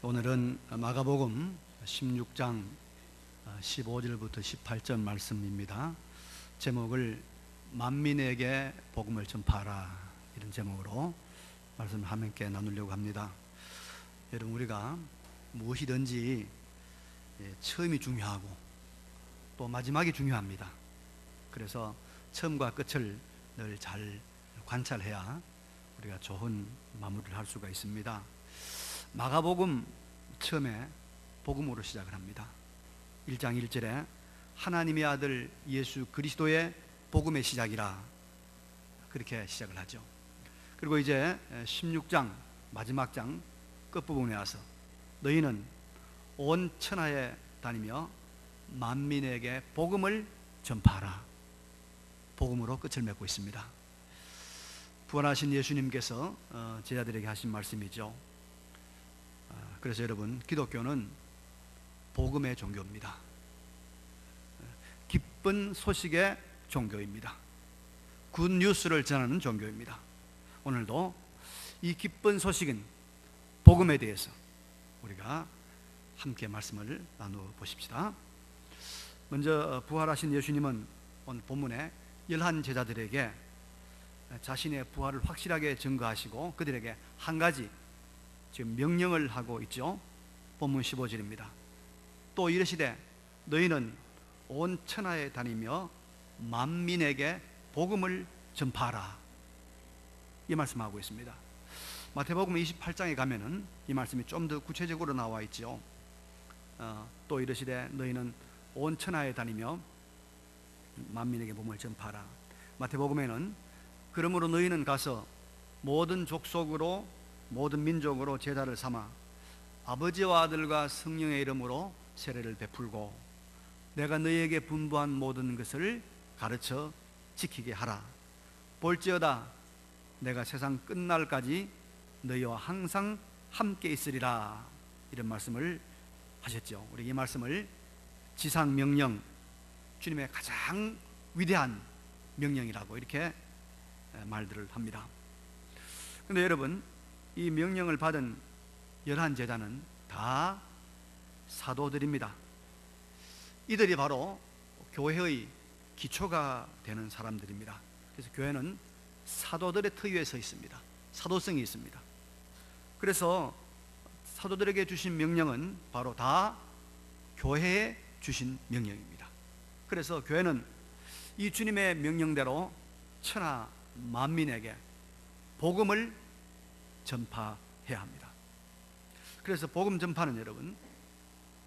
오늘은 마가복음 16장 15절부터 18절 말씀입니다. 제목을 만민에게 복음을 전파하라, 이런 제목으로 말씀을 함께 나누려고 합니다. 여러분, 우리가 무엇이든지 처음이 중요하고 또 마지막이 중요합니다. 그래서 처음과 끝을 늘 잘 관찰해야 우리가 좋은 마무리를 할 수가 있습니다. 마가복음 처음에 복음으로 시작을 합니다. 1장 1절에 하나님의 아들 예수 그리스도의 복음의 시작이라, 그렇게 시작을 하죠. 그리고 이제 16장 마지막 장 끝부분에 와서 너희는 온 천하에 다니며 만민에게 복음을 전파하라, 복음으로 끝을 맺고 있습니다. 부활하신 예수님께서 제자들에게 하신 말씀이죠. 그래서 여러분, 기독교는 복음의 종교입니다. 기쁜 소식의 종교입니다. 굿뉴스를 전하는 종교입니다. 오늘도 이 기쁜 소식은 복음에 대해서 우리가 함께 말씀을 나누어 보십시다. 먼저 부활하신 예수님은 오늘 본문에 11 제자들에게 자신의 부활을 확실하게 증거하시고 그들에게 한 가지 지금 명령을 하고 있죠. 본문 15절입니다. 또 이르시되 너희는 온 천하에 다니며 만민에게 복음을 전파하라, 이 말씀하고 있습니다. 마태복음 28장에 가면은 이 말씀이 좀 더 구체적으로 나와 있죠. 또 이르시되 너희는 온 천하에 다니며 만민에게 복음을 전파하라. 마태복음에는 그러므로 너희는 가서 모든 족속으로 모든 민족으로 제자를 삼아 아버지와 아들과 성령의 이름으로 세례를 베풀고 내가 너희에게 분부한 모든 것을 가르쳐 지키게 하라. 볼지어다 내가 세상 끝날까지 너희와 항상 함께 있으리라, 이런 말씀을 하셨죠. 우리 이 말씀을 지상명령, 주님의 가장 위대한 명령이라고 이렇게 말들을 합니다. 그런데 여러분, 이 명령을 받은 11 제자는 다 사도들입니다. 이들이 바로 교회의 기초가 되는 사람들입니다. 그래서 교회는 사도들의 터 위에 서 있습니다. 사도성이 있습니다. 그래서 사도들에게 주신 명령은 바로 다 교회에 주신 명령입니다. 그래서 교회는 이 주님의 명령대로 천하 만민에게 복음을 전파해야 합니다. 그래서 복음 전파는 여러분,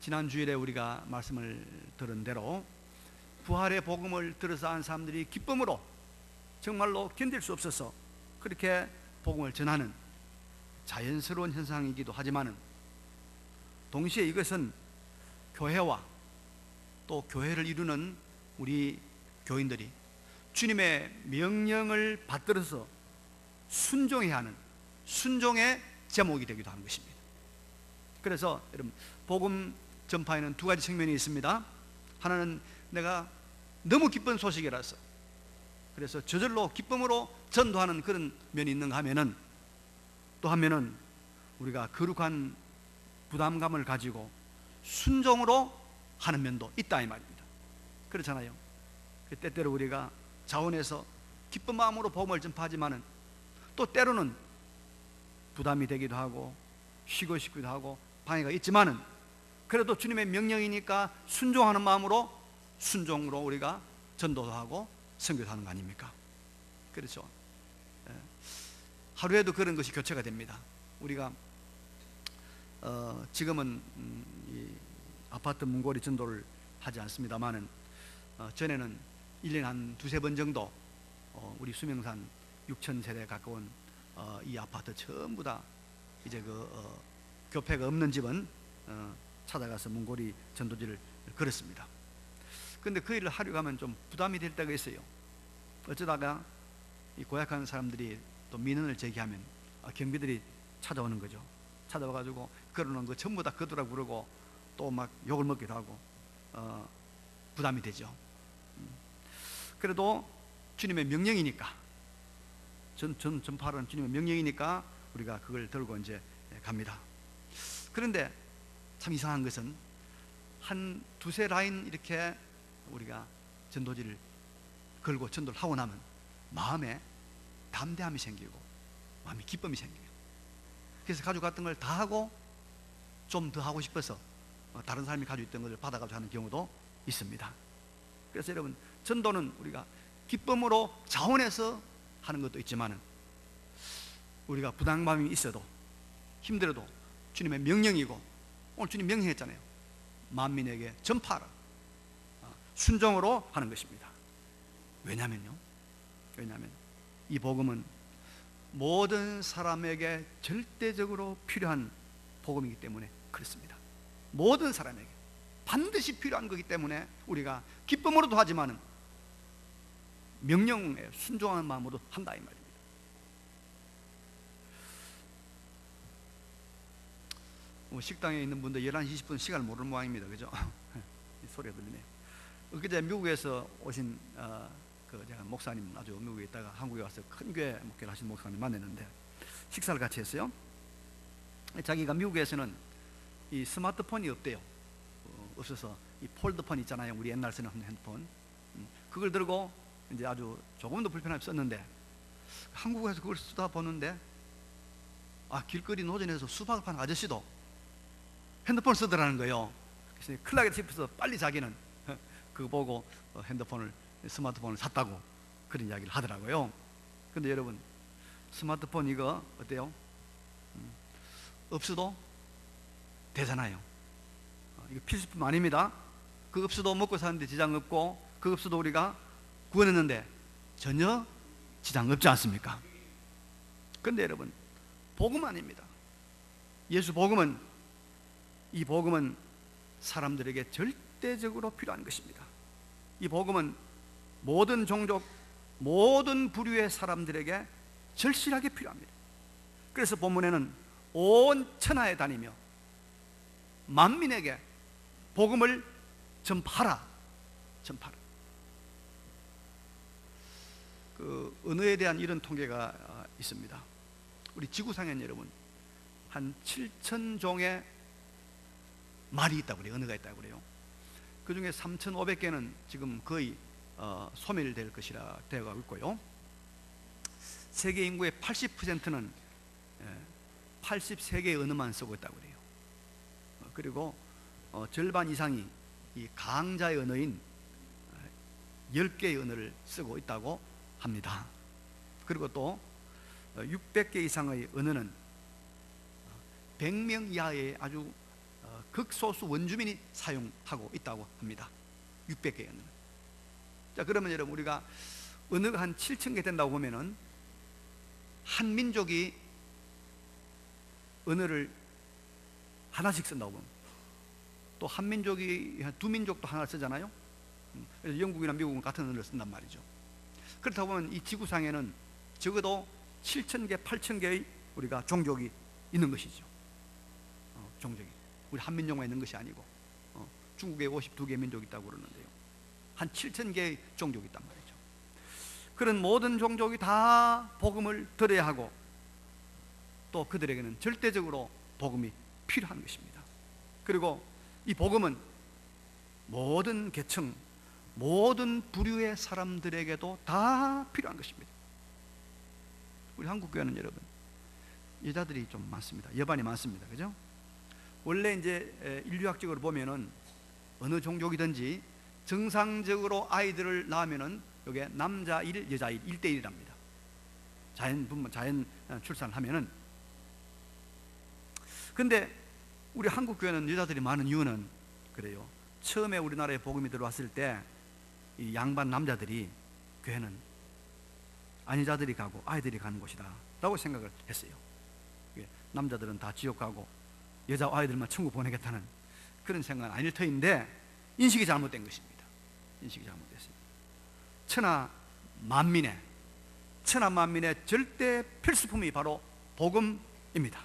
지난 주일에 우리가 말씀을 들은 대로 부활의 복음을 들어서 한 사람들이 기쁨으로 정말로 견딜 수 없어서 그렇게 복음을 전하는 자연스러운 현상이기도 하지만은 동시에 이것은 교회와 또 교회를 이루는 우리 교인들이 주님의 명령을 받들어서 순종해야 하는 순종의 제목이 되기도 하는 것입니다. 그래서 여러분, 복음 전파에는 두 가지 측면이 있습니다. 하나는 내가 너무 기쁜 소식이라서 그래서 저절로 기쁨으로 전도하는 그런 면이 있는가 하면은, 또 한면은 우리가 거룩한 부담감을 가지고 순종으로 하는 면도 있다, 이 말입니다. 그렇잖아요. 때때로 우리가 자원해서 기쁜 마음으로 복음을 전파하지만은 또 때로는 부담이 되기도 하고 쉬고 싶기도 하고 방해가 있지만은 그래도 주님의 명령이니까 순종하는 마음으로 순종으로 우리가 전도도 하고 선교도 하는 거 아닙니까? 그렇죠. 하루에도 그런 것이 교체가 됩니다. 우리가 지금은 이 아파트 문고리 전도를 하지 않습니다만은 전에는 1년에 한 두세 번 정도 우리 수명산 6,000세대에 가까운 이 아파트 전부 다 이제 교회가 없는 집은 찾아가서 문고리 전도지를 걸었습니다. 그런데 그 일을 하려고 하면 좀 부담이 될 때가 있어요. 어쩌다가 이 고약한 사람들이 또 민원을 제기하면 경비들이 찾아오는 거죠. 찾아와가지고 걸어놓은 거 전부 다 거두라고 그러고 또 막 욕을 먹기도 하고 부담이 되죠. 그래도 주님의 명령이니까, 전파하라는 주님의 명령이니까 우리가 그걸 들고 이제 갑니다. 그런데 참 이상한 것은 한 두세 라인 이렇게 우리가 전도지를 걸고 전도를 하고 나면 마음에 담대함이 생기고 마음에 기쁨이 생겨요. 그래서 가지고 갔던 걸 다 하고 좀 더 하고 싶어서 다른 사람이 가지고 있던 것을 받아가지고 하는 경우도 있습니다. 그래서 여러분, 전도는 우리가 기쁨으로 자원해서 하는 것도 있지만 우리가 부담감이 있어도 힘들어도 주님의 명령이고, 오늘 주님 명령했잖아요. 만민에게 전파하라. 순종으로 하는 것입니다. 왜냐하면 이 복음은 모든 사람에게 절대적으로 필요한 복음이기 때문에 그렇습니다. 모든 사람에게 반드시 필요한 거기 때문에 우리가 기쁨으로도 하지만 명령에 순종하는 마음으로 한다 이 말입니다. 식당에 있는 분들 11시 20분 시간을 모르는 모양입니다. 그죠? 소리가 들리네요. 그제 미국에서 오신 제가 목사님, 아주 미국에 있다가 한국에 와서 큰 교회 목회를 하신 목사님 만났는데 식사를 같이 했어요. 자기가 미국에서는 이 스마트폰이 없대요. 없어서 이 폴드폰 있잖아요. 우리 옛날 쓰는 핸드폰. 그걸 들고 이제 아주 조금도 불편함이 없었는데 한국에서 그걸 쓰다 보는데 길거리 노전에서 수박을 파는 아저씨도 핸드폰을 쓰더라는 거예요. 그래서 큰일 나겠다 싶어서 빨리 자기는 그거 보고 스마트폰을 샀다고 그런 이야기를 하더라고요. 근데 여러분, 스마트폰 이거 어때요? 없어도 되잖아요. 이거 필수품 아닙니다. 그 없어도 먹고 사는데 지장 없고, 그 없어도 우리가 구원했는데 전혀 지장 없지 않습니까? 근데 여러분, 복음 아닙니다. 예수 복음은, 이 복음은 사람들에게 절대적으로 필요한 것입니다. 이 복음은 모든 종족, 모든 부류의 사람들에게 절실하게 필요합니다. 그래서 본문에는 온 천하에 다니며 만민에게 복음을 전파하라. 그 언어에 대한 이런 통계가 있습니다. 우리 지구상에는 여러분 한 7,000종의 말이 있다고 그래요. 언어가 있다고 그래요. 그 중에 3,500개는 지금 거의 소멸될 것이라 되어가고 있고요. 세계 인구의 80%는 83개의 언어만 쓰고 있다고 그래요. 그리고 절반 이상이 이 강자의 언어인 10개의 언어를 쓰고 있다고 합니다. 그리고 또 600개 이상의 언어는 100명 이하의 아주 극소수 원주민이 사용하고 있다고 합니다. 600개의 언어는. 자, 그러면 여러분, 우리가 언어가 한 7,000개 된다고 보면은 한 민족이 언어를 하나씩 쓴다고 보면, 또 한 민족이 두 민족도 하나 쓰잖아요. 그래서 영국이나 미국은 같은 언어를 쓴단 말이죠. 그렇다고 보면 이 지구상에는 적어도 7,000개, 8,000개의 우리가 종족이 있는 것이죠. 종족이 우리 한 민족만 있는 것이 아니고 중국에 52개 민족이 있다고 그러는데요, 한 7,000개의 종족이 있단 말이죠. 그런 모든 종족이 다 복음을 들어야 하고, 또 그들에게는 절대적으로 복음이 필요한 것입니다. 그리고 이 복음은 모든 계층, 모든 부류의 사람들에게도 다 필요한 것입니다. 우리 한국 교회는 여러분, 여자들이 좀 많습니다. 여반이 많습니다. 그죠? 원래 이제 인류학적으로 보면은 어느 종족이든지 정상적으로 아이들을 낳으면은 이게 남자 1, 여자 1, 1대1이랍니다. 자연 출산을 하면은. 근데 우리 한국 교회는 여자들이 많은 이유는 그래요. 처음에 우리나라에 복음이 들어왔을 때 이 양반 남자들이 교회는 아니자들이 가고 아이들이 가는 곳이다 라고 생각을 했어요. 남자들은 다 지옥 가고 여자 아이들만 천국 보내겠다는 그런 생각은 아닐 터인데, 인식이 잘못된 것입니다. 인식이 잘못됐습니다. 천하 만민의 절대 필수품이 바로 복음입니다.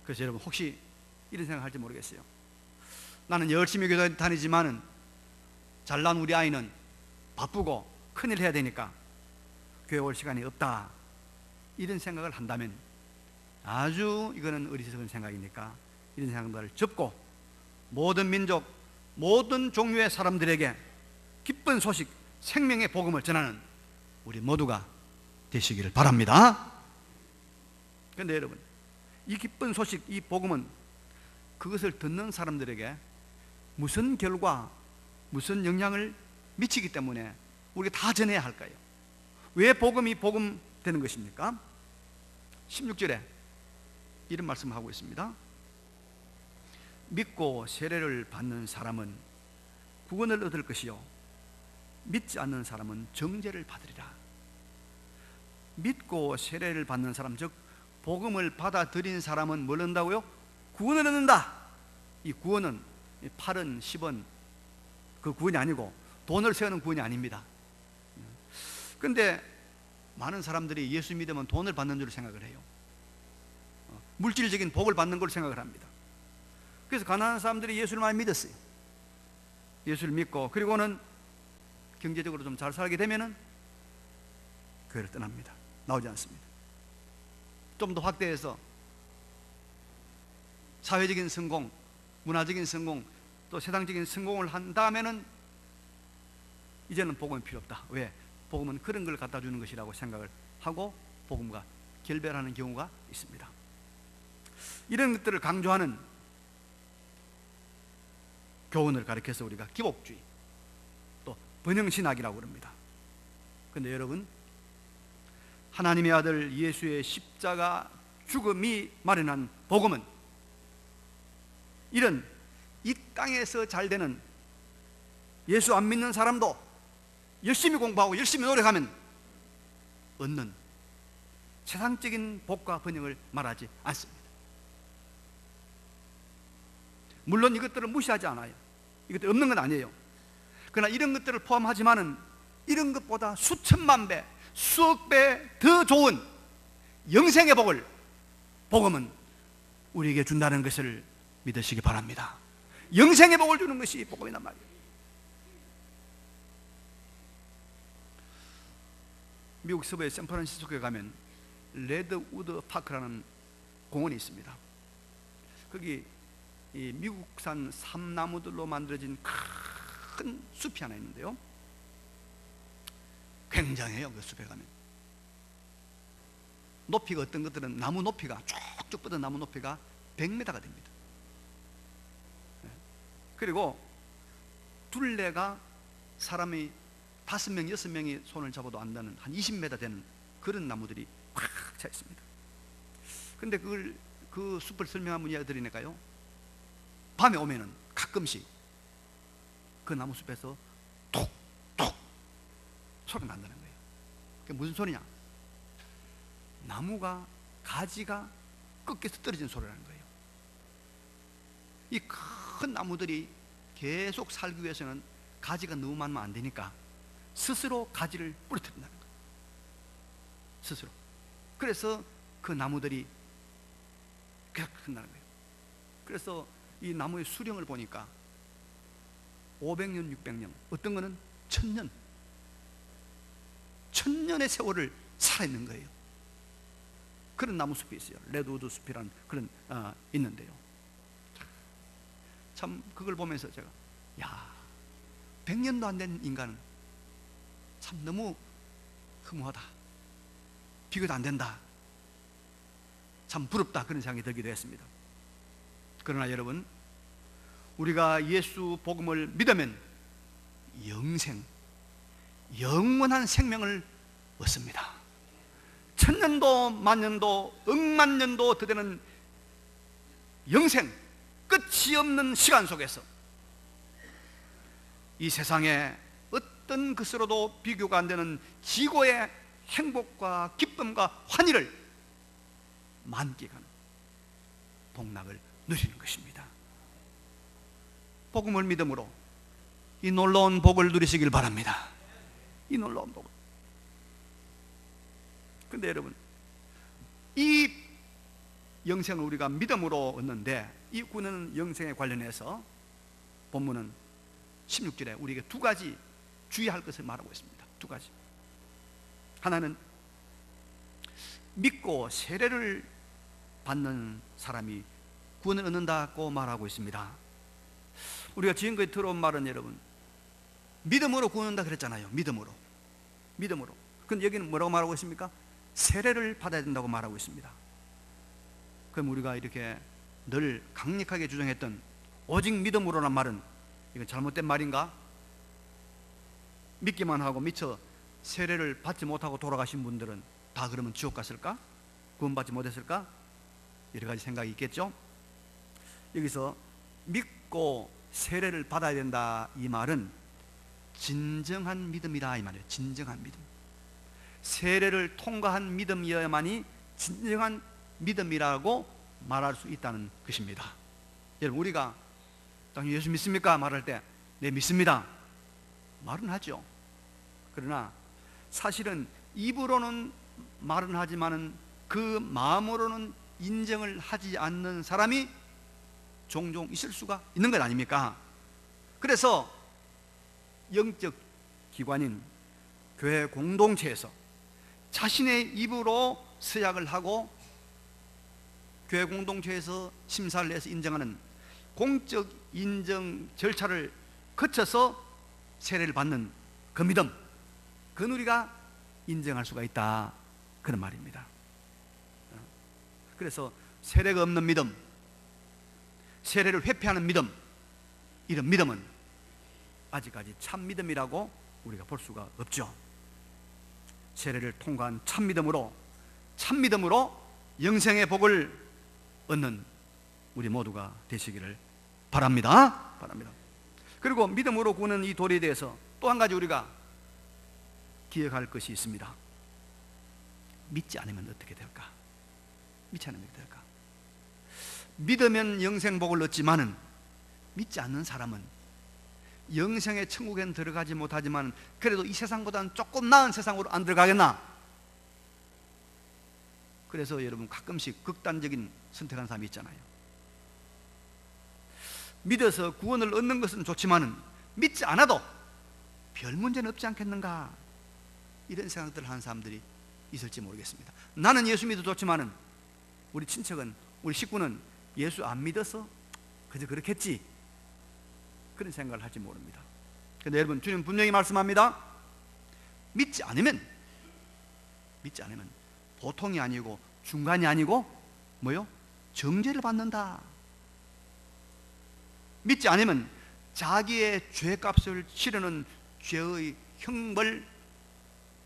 그래서 여러분, 혹시 이런 생각할지 모르겠어요. 나는 열심히 교회 다니지만은 잘난 우리 아이는 바쁘고 큰일 해야 되니까 교회 올 시간이 없다, 이런 생각을 한다면 아주 이거는 어리석은 생각이니까 이런 생각들을 접고 모든 민족, 모든 종류의 사람들에게 기쁜 소식, 생명의 복음을 전하는 우리 모두가 되시기를 바랍니다. 그런데 여러분, 이 기쁜 소식, 이 복음은 그것을 듣는 사람들에게 무슨 결과, 무슨 영향을 미치기 때문에 우리가 다 전해야 할까요? 왜 복음이 복음 되는 것입니까? 16절에 이런 말씀을 하고 있습니다. 믿고 세례를 받는 사람은 구원을 얻을 것이요 믿지 않는 사람은 정죄를 받으리라. 믿고 세례를 받는 사람, 즉 복음을 받아들인 사람은 뭘 얻는다고요? 구원을 얻는다. 이 구원은 8원, 10원 그 구원이 아니고 돈을 세우는 구원이 아닙니다. 그런데 많은 사람들이 예수 믿으면 돈을 받는 줄 생각을 해요. 물질적인 복을 받는 걸 생각을 합니다. 그래서 가난한 사람들이 예수를 많이 믿었어요. 예수를 믿고 그리고는 경제적으로 좀 잘 살게 되면은 교회를 떠납니다. 나오지 않습니다. 좀 더 확대해서 사회적인 성공, 문화적인 성공, 또 세상적인 성공을 한 다음에는 이제는 복음이 필요 없다. 왜? 복음은 그런 걸 갖다 주는 것이라고 생각을 하고 복음과 결별하는 경우가 있습니다. 이런 것들을 강조하는 교훈을 가리켜서 우리가 기복주의, 또 번영신학이라고 그럽니다. 그런데 여러분, 하나님의 아들 예수의 십자가 죽음이 마련한 복음은 이런 이 땅에서 잘 되는, 예수 안 믿는 사람도 열심히 공부하고 열심히 노력하면 얻는 세상적인 복과 번영을 말하지 않습니다. 물론 이것들을 무시하지 않아요. 이것들 없는 건 아니에요. 그러나 이런 것들을 포함하지만은 이런 것보다 수천만 배, 수억 배 더 좋은 영생의 복을, 복음은 우리에게 준다는 것을 믿으시기 바랍니다. 영생의 복을 주는 것이 복음이란 말이에요. 미국 서부의 샌프란시스코에 가면 레드우드 파크라는 공원이 있습니다. 거기 이 미국산 삼나무들로 만들어진 큰 숲이 하나 있는데요, 굉장해요. 그 숲에 가면 높이가, 어떤 것들은 나무 높이가, 쭉쭉 뻗은 나무 높이가 100m가 됩니다. 그리고 둘레가 사람이 5명, 6명이 손을 잡아도 안 닿는 한 20m 되는 그런 나무들이 꽉 차 있습니다. 근데 그 숲을 설명한 분이 드리니까요, 밤에 오면은 가끔씩 그 나무 숲에서 톡톡 소리가 난다는 거예요. 그게 무슨 소리냐? 나무가, 가지가 꺾여서 떨어지는 소리라는 거예요. 이 큰 나무들이 계속 살기 위해서는 가지가 너무 많으면 안 되니까 스스로 가지를 부러뜨린다는 거예요. 스스로. 그래서 그 나무들이 계속 큰다는 거예요. 그래서 이 나무의 수령을 보니까 500년, 600년, 어떤 거는 1000년, 1000년의 세월을 살아있는 거예요. 그런 나무 숲이 있어요. 레드우드 숲이라는 그런 있는데요. 참 그걸 보면서 제가, 야, 100년도 안 된 인간은 참 너무 허무하다, 비교도 안 된다, 참 부럽다, 그런 생각이 들기도 했습니다. 그러나 여러분, 우리가 예수 복음을 믿으면 영생, 영원한 생명을 얻습니다. 1000년도, 만년도, 억만년도 더 되는 영생, 끝이 없는 시간 속에서 이 세상에 어떤 것으로도 비교가 안 되는 지고의 행복과 기쁨과 환희를 만끽하는 복락을 누리는 것입니다. 복음을 믿음으로 이 놀라운 복을 누리시길 바랍니다. 이 놀라운 복을. 그런데 여러분, 이 영생을 우리가 믿음으로 얻는데, 이 구원은 영생에 관련해서 본문은 16절에 우리에게 두 가지 주의할 것을 말하고 있습니다. 두 가지. 하나는 믿고 세례를 받는 사람이 구원을 얻는다고 말하고 있습니다. 우리가 지금까지 들어온 말은 여러분, 믿음으로 구원한다 그랬잖아요. 믿음으로. 근데 여기는 뭐라고 말하고 있습니까? 세례를 받아야 된다고 말하고 있습니다. 그럼 우리가 이렇게 늘 강력하게 주장했던 오직 믿음으로란 말은 이건 잘못된 말인가? 믿기만 하고 미처 세례를 받지 못하고 돌아가신 분들은 다 그러면 지옥 갔을까? 구원받지 못했을까? 여러 가지 생각이 있겠죠. 여기서 믿고 세례를 받아야 된다 이 말은 진정한 믿음이다 이 말이에요. 진정한 믿음. 세례를 통과한 믿음이어야만이 진정한 믿음이라고 말할 수 있다는 것입니다. 여러분, 우리가 당연히 예수 믿습니까? 말할 때 네 믿습니다 말은 하죠. 그러나 사실은 입으로는 말은 하지만은 그 마음으로는 인정을 하지 않는 사람이 종종 있을 수가 있는 것 아닙니까? 그래서 영적 기관인 교회 공동체에서 자신의 입으로 서약을 하고 교회 공동체에서 심사를 해서 인정하는 공적 인정 절차를 거쳐서 세례를 받는 그 믿음, 그건 우리가 인정할 수가 있다 그런 말입니다. 그래서 세례가 없는 믿음, 세례를 회피하는 믿음, 이런 믿음은 아직까지 참 믿음이라고 우리가 볼 수가 없죠. 세례를 통과한 참 믿음으로 영생의 복을 얻는 우리 모두가 되시기를 바랍니다. 그리고 믿음으로 구는 이 도리에 대해서 또 한 가지 우리가 기억할 것이 있습니다. 믿지 않으면 어떻게 될까? 믿으면 영생 복을 얻지만은 믿지 않는 사람은 영생의 천국에는 들어가지 못하지만 그래도 이 세상보다는 조금 나은 세상으로 안 들어가겠나? 그래서 여러분 가끔씩 극단적인 선택하는 사람이 있잖아요. 믿어서 구원을 얻는 것은 좋지만은 믿지 않아도 별 문제는 없지 않겠는가? 이런 생각들을 하는 사람들이 있을지 모르겠습니다. 나는 예수 믿어 좋지만은 우리 친척은, 우리 식구는 예수 안 믿어서 그저 그렇겠지, 그런 생각을 할지 모릅니다. 그런데 여러분, 주님 분명히 말씀합니다. 믿지 않으면 보통이 아니고 중간이 아니고 뭐요? 정죄를 받는다. 믿지 않으면 자기의 죄값을 치르는 죄의 형벌,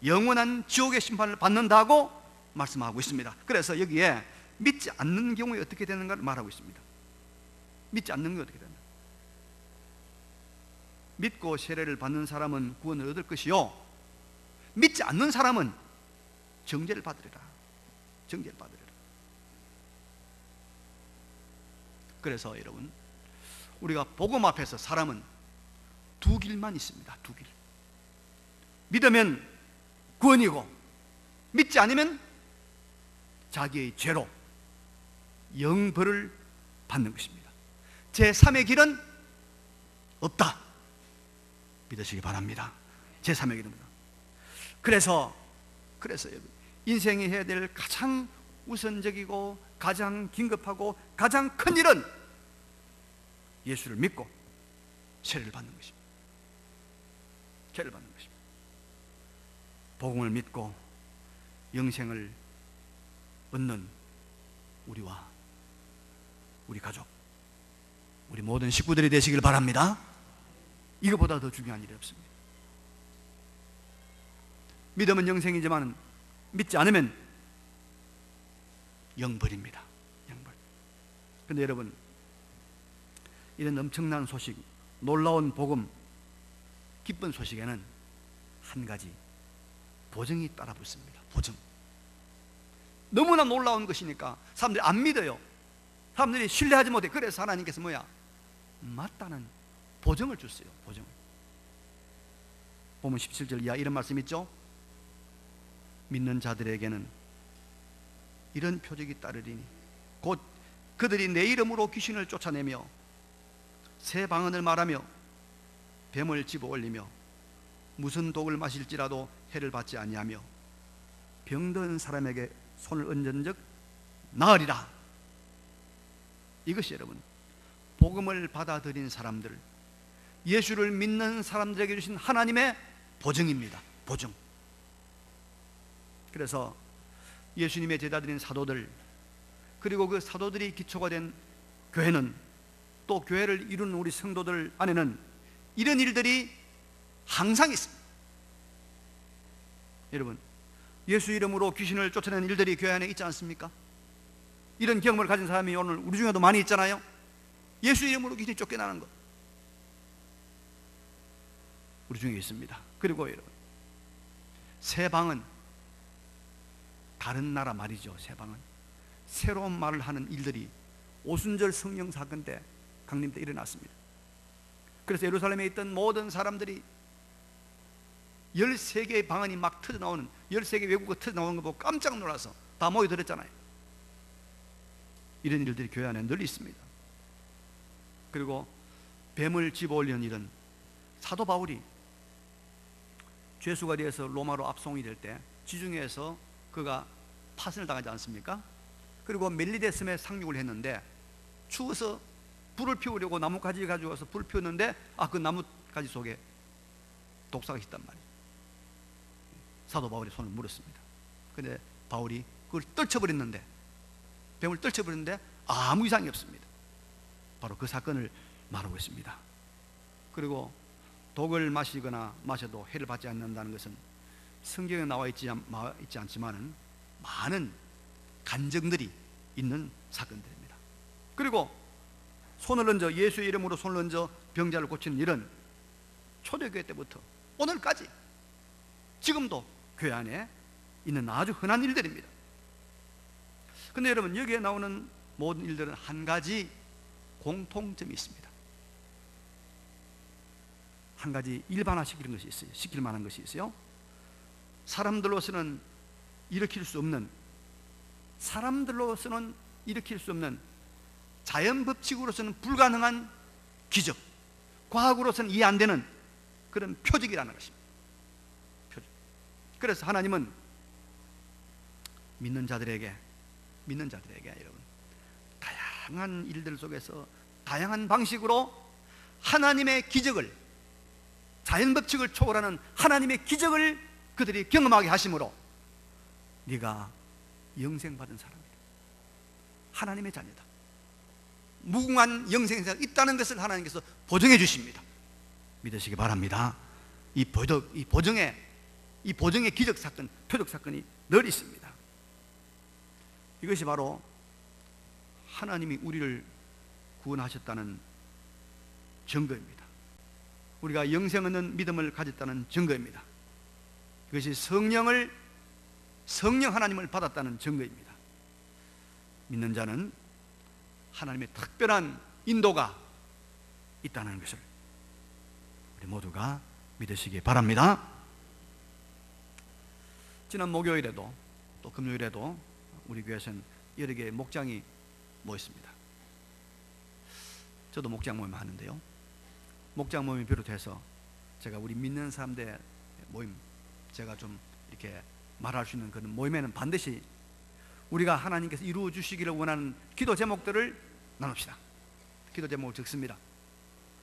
영원한 지옥의 심판을 받는다고 말씀하고 있습니다. 그래서 여기에 믿지 않는 경우에 어떻게 되는가를 말하고 있습니다. 믿지 않는 게 어떻게 되는가? 믿고 세례를 받는 사람은 구원을 얻을 것이요, 믿지 않는 사람은 정죄를 받으리라. 그래서 여러분, 우리가 복음 앞에서 사람은 두 길만 있습니다. 두 길. 믿으면 구원이고 믿지 않으면 자기의 죄로 영벌을 받는 것입니다. 제3의 길은 없다. 믿으시기 바랍니다. 제3의 길은 없다. 그래서 여러분, 인생이 해야 될 가장 우선적이고 가장 긴급하고 가장 큰 일은 예수를 믿고 세례를 받는 것입니다. 복음을 믿고 영생을 얻는 우리와 우리 가족, 우리 모든 식구들이 되시길 바랍니다. 이거보다 더 중요한 일이 없습니다. 믿으면 영생이지만 믿지 않으면 영벌입니다. 그런데 여러분, 이런 엄청난 소식, 놀라운 복음, 기쁜 소식에는 한 가지 보증이 따라 붙습니다. 보증. 너무나 놀라운 것이니까 사람들이 안 믿어요. 사람들이 신뢰하지 못해. 그래서 하나님께서 맞다는 보증을 줬어요. 보증. 보면 17절 이하 이런 말씀 있죠. 믿는 자들에게는 이런 표적이 따르리니 곧 그들이 내 이름으로 귀신을 쫓아내며 새 방언을 말하며 뱀을 집어 올리며 무슨 독을 마실지라도 해를 받지 아니하며 병든 사람에게 손을 얹은 적 나으리라. 이것이 여러분 복음을 받아들인 사람들, 예수를 믿는 사람들에게 주신 하나님의 보증입니다. 보증. 그래서 예수님의 제자들인 사도들, 그리고 그 사도들이 기초가 된 교회는, 또 교회를 이루는 우리 성도들 안에는 이런 일들이 항상 있습니다. 여러분, 예수 이름으로 귀신을 쫓아내는 일들이 교회 안에 있지 않습니까? 이런 경험을 가진 사람이 오늘 우리 중에도 많이 있잖아요. 예수 이름으로 귀신이 쫓겨나는 것 우리 중에 있습니다. 그리고 여러분, 세방은 다른 나라 말이죠. 세방은 새로운 말을 하는 일들이 오순절 성령 사건 때, 강림 때 일어났습니다. 그래서 예루살렘에 있던 모든 사람들이 13개의 방언이 막 터져나오는, 13개 외국어 터져나오는 거 보고 깜짝 놀라서 다 모여들었잖아요. 이런 일들이 교회 안에 늘 있습니다. 그리고 뱀을 집어올리는 일은 사도 바울이 죄수가 되어서 로마로 압송이 될 때 지중해에서 그가 파선을 당하지 않습니까? 그리고 멜리데섬에 상륙을 했는데 추워서 불을 피우려고 나뭇가지 가지고 와서 불을 피웠는데 그 나뭇가지 속에 독사가 있단 말이에요. 사도 바울이 손을 물었습니다. 그런데 바울이 그걸 떨쳐버렸는데, 뱀을 떨쳐버렸는데 아무 이상이 없습니다. 바로 그 사건을 말하고 있습니다. 그리고 독을 마시거나 마셔도 해를 받지 않는다는 것은 성경에 나와 있지 않지만은 많은 간증들이 있는 사건들입니다. 그리고 손을 얹어, 예수의 이름으로 손을 얹어 병자를 고치는 일은 초대교회 때부터 오늘까지 지금도 교회 안에 있는 아주 흔한 일들입니다. 그런데 여러분, 여기에 나오는 모든 일들은 한 가지 공통점이 있습니다. 한 가지 일반화시키는 것이 있어요. 시킬 만한 것이 있어요. 사람들로서는 일으킬 수 없는, 자연 법칙으로서는 불가능한 기적, 과학으로서는 이해 안 되는 그런 표적이라는 것입니다. 표적. 그래서 하나님은 믿는 자들에게 여러분, 다양한 일들 속에서 다양한 방식으로 하나님의 기적을, 자연 법칙을 초월하는 하나님의 기적을 그들이 경험하게 하심으로 네가 영생받은 사람이다, 하나님의 자녀다, 무궁한 영생사가 있다는 것을 하나님께서 보증해 주십니다. 믿으시기 바랍니다. 이 보증의 기적 사건, 표적 사건이 늘 있습니다. 이것이 바로 하나님이 우리를 구원하셨다는 증거입니다. 우리가 영생 얻는 믿음을 가졌다는 증거입니다. 이것이 성령 하나님을 받았다는 증거입니다. 믿는 자는 하나님의 특별한 인도가 있다는 것을 우리 모두가 믿으시기 바랍니다. 지난 목요일에도 또 금요일에도 우리 교회에서는 여러 개의 목장이 모였습니다. 저도 목장 모임 하는데요, 목장 모임을 비롯해서 제가 우리 믿는 사람들의 모임, 제가 좀 이렇게 말할 수 있는 그런 모임에는 반드시 우리가 하나님께서 이루어 주시기를 원하는 기도 제목들을 나눕시다. 기도 제목을 적습니다.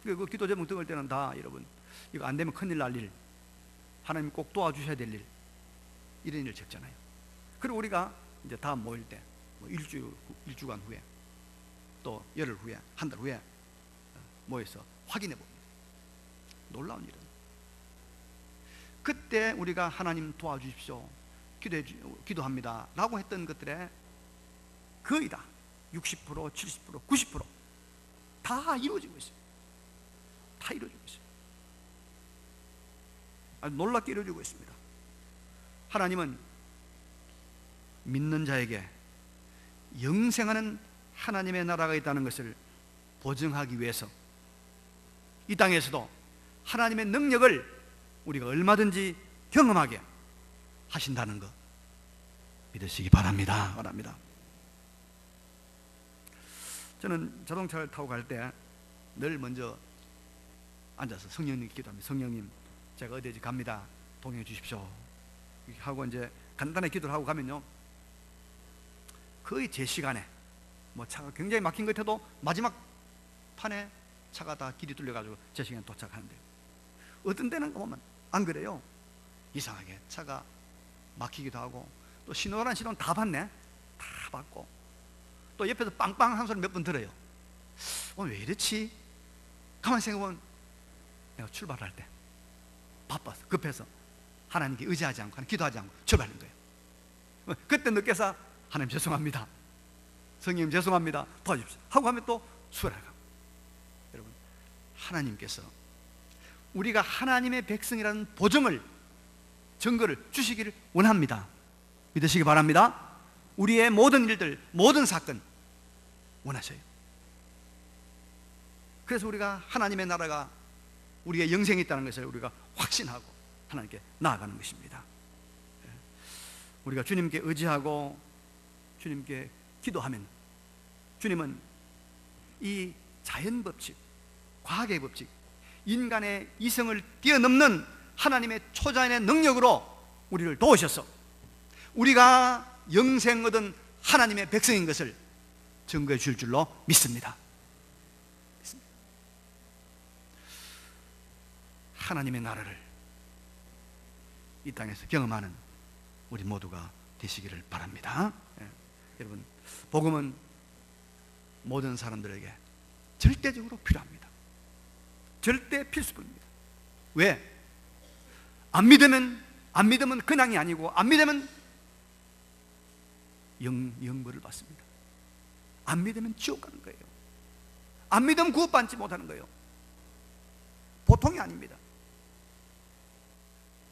그 기도 제목 적을 때는 다 여러분, 이거 안 되면 큰일 날 일, 하나님 꼭 도와주셔야 될 일, 이런 일을 적잖아요. 그리고 우리가 이제 다음 모일 때 일주간 후에, 또 열흘 후에, 한 달 후에 모여서 확인해 봅니다. 놀라운 일은 그때 우리가 하나님 도와주십시오, 기도합니다 라고 했던 것들의 거의 다 60%, 70%, 90% 다 이루어지고 있어요. 다 이루어지고 있어요. 아주 놀랍게 이루어지고 있습니다. 하나님은 믿는 자에게 영생하는 하나님의 나라가 있다는 것을 보증하기 위해서 이 땅에서도 하나님의 능력을 우리가 얼마든지 경험하게 하신다는 것 믿으시기 바랍니다. 저는 자동차를 타고 갈 때 늘 먼저 앉아서 성령님 기도합니다. 성령님, 제가 어디에 갑니다, 동행해 주십시오 하고 이제 간단하게 기도를 하고 가면요, 거의 제 시간에 뭐 차가 굉장히 막힌 것 같아도 마지막 판에 차가 다 길이 뚫려가지고 제 시간에 도착하는데, 어떤 때는 보면 안 그래요. 이상하게 차가 막히기도 하고, 또 신호란 신호는 다 봤네, 다 봤고, 또 옆에서 빵빵한 소리 몇 번 들어요. 오늘 왜 이렇지? 가만히 생각해보면 내가 출발할 때 바빠서 급해서 하나님께 의지하지 않고 기도하지 않고 출발하는 거예요. 그때 늦게서 하나님 죄송합니다, 성령님 죄송합니다, 도와주십시오 하고 하면 또 수월하고. 여러분, 하나님께서 우리가 하나님의 백성이라는 보증을, 증거를 주시기를 원합니다. 믿으시기 바랍니다. 우리의 모든 일들, 모든 사건 원하셔요. 그래서 우리가 하나님의 나라가 우리의 영생이 있다는 것을 우리가 확신하고 하나님께 나아가는 것입니다. 우리가 주님께 의지하고 주님께 기도하면 주님은 이 자연 법칙, 과학의 법칙, 인간의 이성을 뛰어넘는 하나님의 초자연의 능력으로 우리를 도우셔서 우리가 영생 얻은 하나님의 백성인 것을 증거해 줄 줄로 믿습니다. 하나님의 나라를 이 땅에서 경험하는 우리 모두가 되시기를 바랍니다. 여러분, 복음은 모든 사람들에게 절대적으로 필요합니다. 절대 필수품입니다. 왜? 안 믿으면 그냥이 아니고, 안 믿으면 영벌을 받습니다. 안 믿으면 지옥 가는 거예요. 안 믿으면 구원받지 못하는 거예요. 보통이 아닙니다.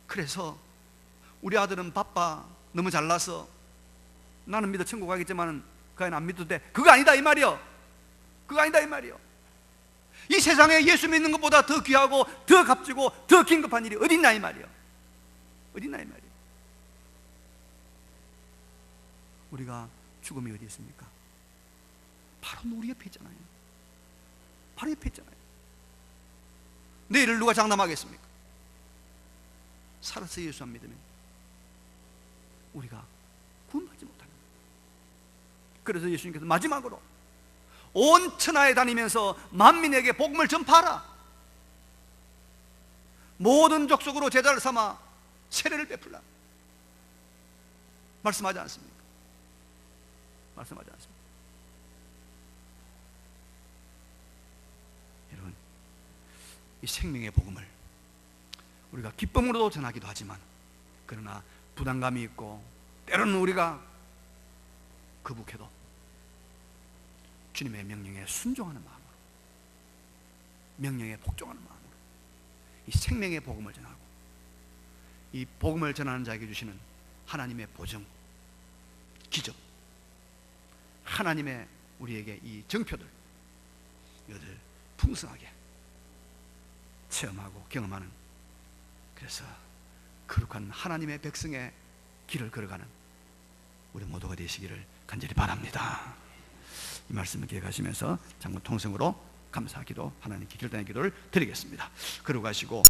그래서 우리 아들은 바빠, 너무 잘나서 나는 믿어 천국 가겠지만 그 아이는 안 믿어도 돼. 그거 아니다 이 말이요. 그거 아니다 이 말이요. 이 세상에 예수 믿는 것보다 더 귀하고 더 값지고 더 긴급한 일이 어딨나 이 말이요. 어딨나 이 말이요. 우리가 죽음이 어디 있습니까? 바로 우리 옆에 있잖아요. 바로 옆에 있잖아요. 내일을 누가 장담하겠습니까? 살아서 예수 안 믿으면 우리가 구원받지 못합니다. 그래서 예수님께서 마지막으로 온 천하에 다니면서 만민에게 복음을 전파하라, 모든 족속으로 제자를 삼아 세례를 베풀라 말씀하지 않습니까? 말씀하지 않습니까? 여러분, 이 생명의 복음을 우리가 기쁨으로도 전하기도 하지만, 그러나 부담감이 있고 때로는 우리가 거북해도 주님의 명령에 순종하는 마음으로, 명령에 복종하는 마음으로 이 생명의 복음을 전하고, 이 복음을 전하는 자에게 주시는 하나님의 보증, 기적, 하나님의 우리에게 이 정표들, 이것을 풍성하게 체험하고 경험하는, 그래서 거룩한 하나님의 백성의 길을 걸어가는 우리 모두가 되시기를 간절히 바랍니다. 이 말씀을 기억하시면서 장군 통성으로 감사기도, 하나님께 기도하는 기도를 드리겠습니다. 걸어가시고